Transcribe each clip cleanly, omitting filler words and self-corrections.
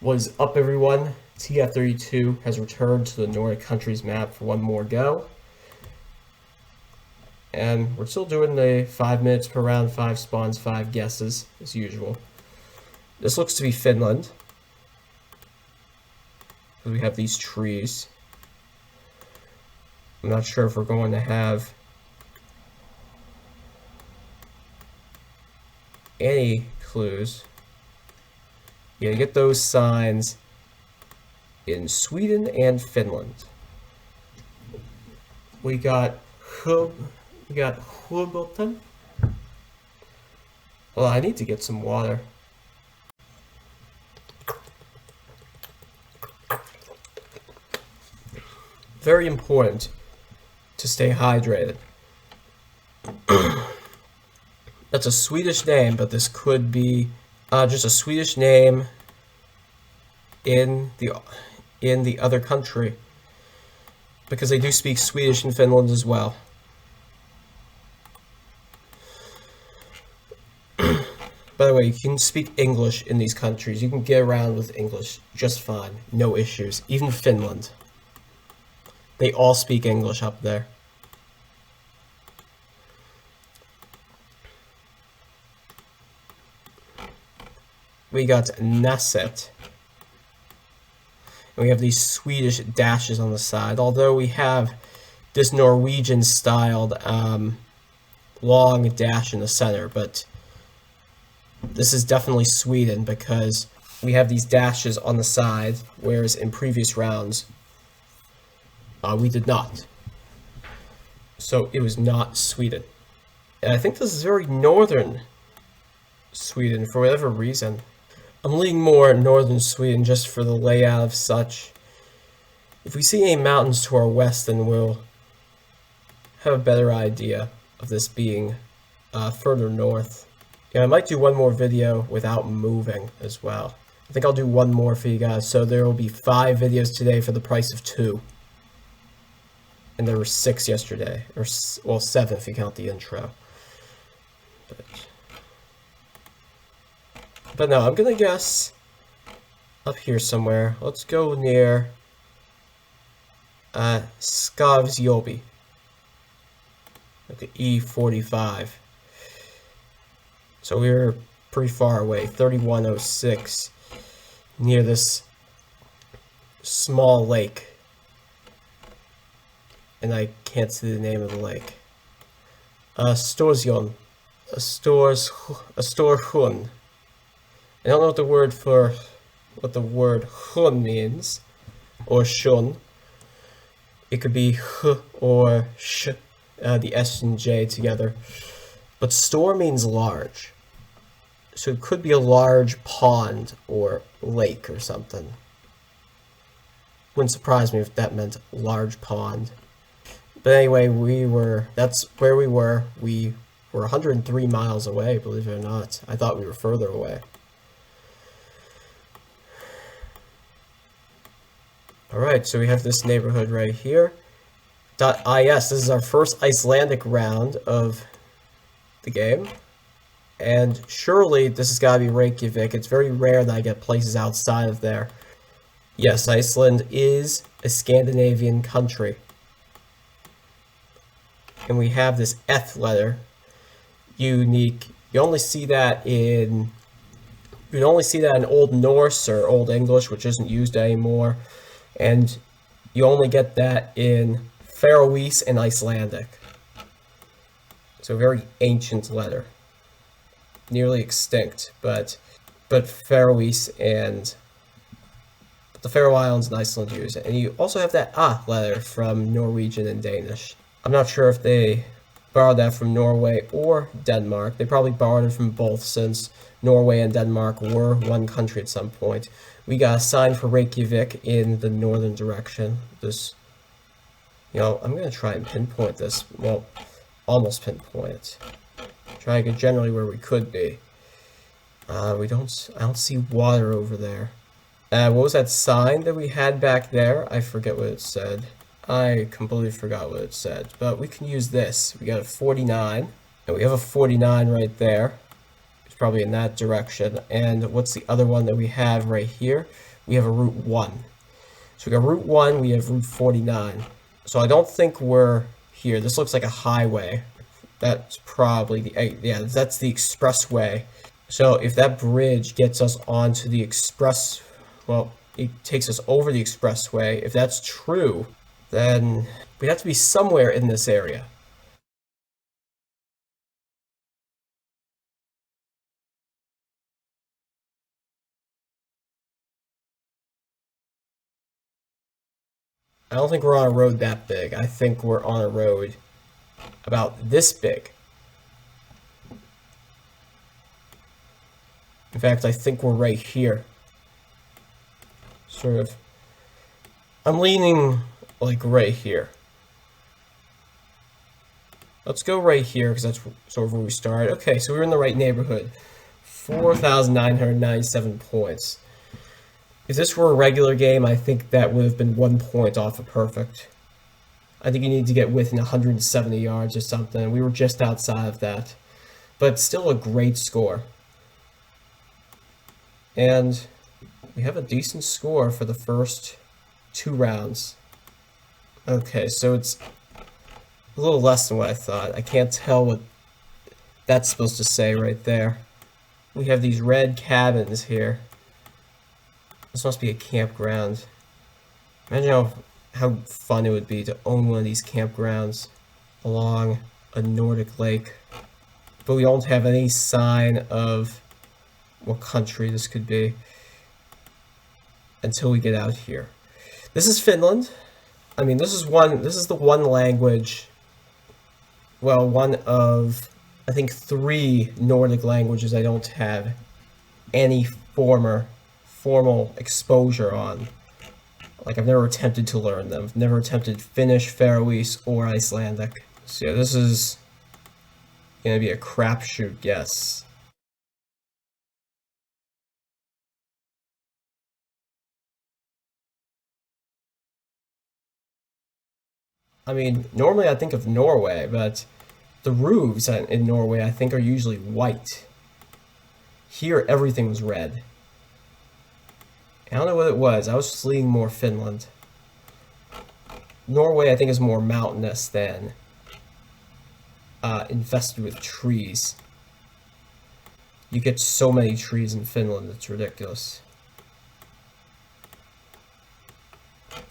What is up, everyone? TF32 has returned to the Nordic countries map for one more go. And we're still doing the 5 minutes per round, 5 spawns, 5 guesses, as usual. This looks to be Finland. We have these trees. I'm not sure if we're going to have any clues. You get those signs in Sweden and Finland. We got Hurbotten. Well, I need to get some water. Very important to stay hydrated. That's a Swedish name, but this could be just a Swedish name in the other country, because they do speak Swedish in Finland as well. By the way, you can speak English in these countries. You can get around with English just fine, no issues. Even Finland, they all speak English up there. We got Nasset. And we have these Swedish dashes on the side, although we have this Norwegian-styled long dash in the center, but this is definitely Sweden because we have these dashes on the side, whereas in previous rounds, we did not. So it was not Sweden. And I think this is very northern Sweden for whatever reason. I'm leaning more northern Sweden just for the layout of such. If we see any mountains to our west, then we'll have a better idea of this being further north. Yeah, I might do one more video without moving as well. I think I'll do one more for you guys, so there will be 5 videos today for the price of 2. And there were 6 yesterday, or well, 7 if you count the intro. But no, I'm gonna guess up here somewhere. Let's go near Skavsjobi. Okay, E45. So we're pretty far away, 3106, near this small lake. And I can't see the name of the lake. Storsjön. Storsjön. I don't know what the word hun means, or shun. It could be h or sh, the S and J together. But store means large. So it could be a large pond or lake or something. Wouldn't surprise me if that meant large pond. But anyway, that's where we were. We were 103 miles away, believe it or not. I thought we were further away. Alright, so we have this neighborhood right here. .is, this is our first Icelandic round of the game. And surely this has got to be Reykjavik. It's very rare that I get places outside of there. Yes, Iceland is a Scandinavian country. And we have this F letter, unique. You only see that in Old Norse or Old English, which isn't used anymore. And you only get that in Faroese and Icelandic. So a very ancient letter. Nearly extinct, but Faroese and the Faroe Islands and Iceland use it. And you also have that letter from Norwegian and Danish. I'm not sure if they borrowed that from Norway or Denmark. They probably borrowed it from both, since Norway and Denmark were one country at some point. We got a sign for Reykjavik in the northern direction. This, I'm going to try and pinpoint this. Well, almost pinpoint it. Try to get generally where we could be. I don't see water over there. What was that sign that we had back there? I forget what it said. I completely forgot what it said. But we can use this. We got a 49. And we have a 49 right there. probably in that direction. And what's the other one that we have right here? We have a Route 1. So we got Route 1, we have Route 49. So I don't think we're here. This looks like a highway. That's probably the, yeah, that's the expressway. So if that bridge gets us onto the express, well, it takes us over the expressway. If that's true, then we'd have to be somewhere in this area. I don't think we're on a road that big. I think we're on a road about this big. In fact, I think we're right here. Sort of. I'm leaning like right here. Let's go right here because that's sort of where we started. Okay, so we're in the right neighborhood. 4,997 points. If this were a regular game, I think that would have been 1 point off of perfect. I think you need to get within 170 yards or something. We were just outside of that. But still a great score. And we have a decent score for the first 2 rounds. Okay, so it's a little less than what I thought. I can't tell what that's supposed to say right there. We have these red cabins here. This must be a campground. Imagine how fun it would be to own one of these campgrounds along a Nordic lake. But we don't have any sign of what country this could be until we get out here. This is Finland. I mean, this is the one language, well, one of, I think, 3 Nordic languages I don't have any formal exposure on. Like, I've never attempted to learn them. I've never attempted Finnish, Faroese, or Icelandic. So yeah, this is gonna be a crapshoot guess. I mean, normally I think of Norway, but the roofs in Norway I think are usually white. Here everything was red. I don't know what it was. I was just leaning more Finland. Norway I think is more mountainous than infested with trees. You get so many trees in Finland, it's ridiculous.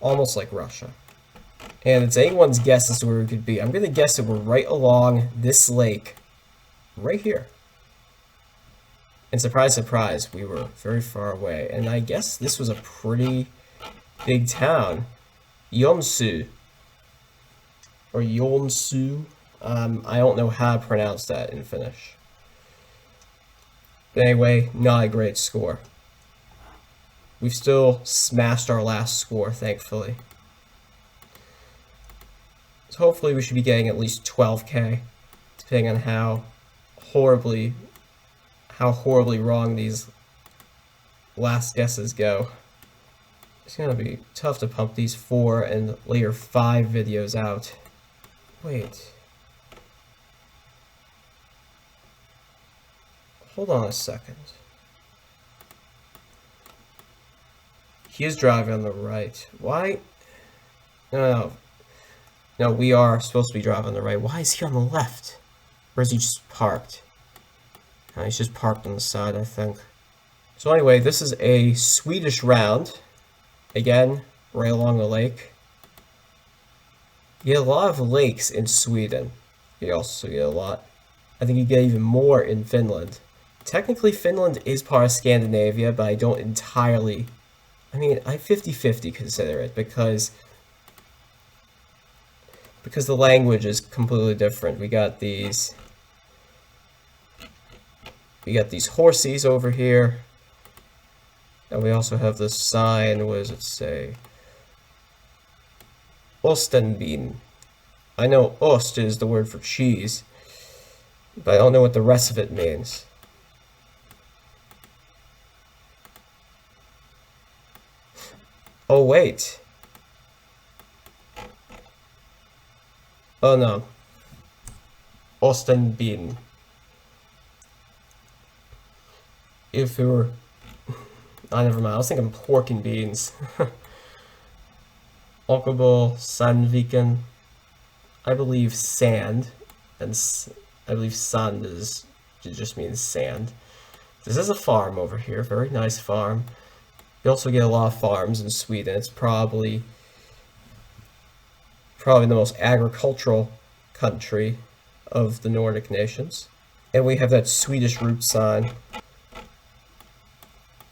Almost like Russia. And it's anyone's guess as to where we could be. I'm going to guess that we're right along this lake, right here. And surprise, surprise, we were very far away. And I guess this was a pretty big town. Jonsu. Or Jonsu. I don't know how to pronounce that in Finnish. But anyway, not a great score. We've still smashed our last score, thankfully. So hopefully we should be getting at least 12k, depending on how horribly wrong these last guesses go. It's gonna be tough to pump these 4 and later 5 videos out. Wait. Hold on a second. He is driving on the right. Why? No. No, we are supposed to be driving on the right. Why is he on the left? Or is he just parked? No, he's just parked on the side, I think. So anyway, this is a Swedish round. Again, right along the lake. You get a lot of lakes in Sweden. You also get a lot. I think you get even more in Finland. Technically, Finland is part of Scandinavia, but I don't entirely... I mean, I 50-50 consider it, because the language is completely different. We got these horsies over here. And we also have this sign. What does it say? Ostenbin. I know ost is the word for cheese, but I don't know what the rest of it means. Oh, wait. Oh, no. Ostenbin. if it were... Oh, never mind. I was thinking pork and beans. Åkerbo, Sandviken. I believe sand. And I believe sand just means sand. This is a farm over here. Very nice farm. You also get a lot of farms in Sweden. It's probably the most agricultural country of the Nordic nations. And we have that Swedish root sign.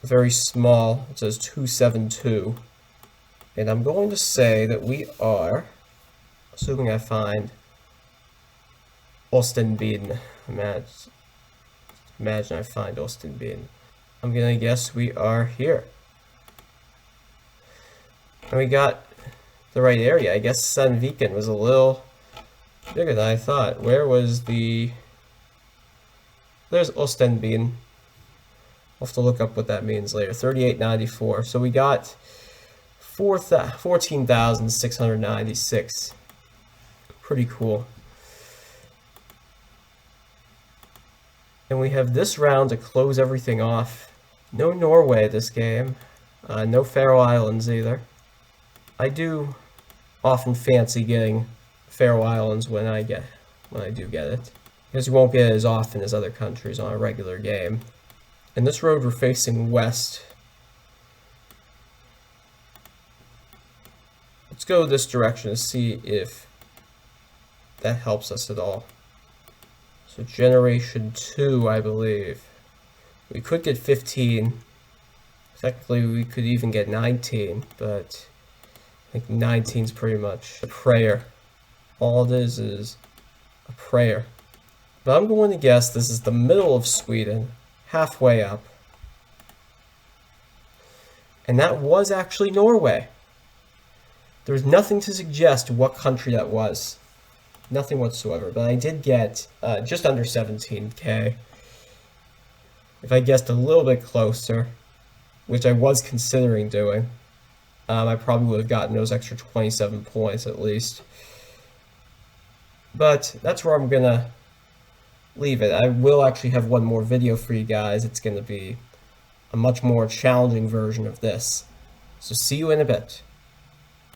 Very small. It says 272. And I'm going to say that we are, assuming I find Ostenbyn. Imagine I find Ostenbyn. I'm going to guess we are here. And we got the right area. I guess Sandviken was a little bigger than I thought. Where was the... There's Ostenbyn. I'll have to look up what that means later. 3894. So we got 14,696. Pretty cool. And we have this round to close everything off. No Norway this game. No Faroe Islands either. I do often fancy getting Faroe Islands when I do get it, because you won't get it as often as other countries on a regular game. And this road we're facing west. Let's go this direction to see if that helps us at all. So generation 2, I believe. We could get 15. Technically, we could even get 19, but I think 19 is pretty much a prayer. All it is a prayer. But I'm going to guess this is the middle of Sweden, halfway up. And that was actually Norway. There was nothing to suggest what country that was. Nothing whatsoever. But I did get just under 17k. If I guessed a little bit closer, which I was considering doing, I probably would have gotten those extra 27 points at least. But that's where I'm going to leave it. I will actually have one more video for you guys. It's going to be a much more challenging version of this. So see you in a bit.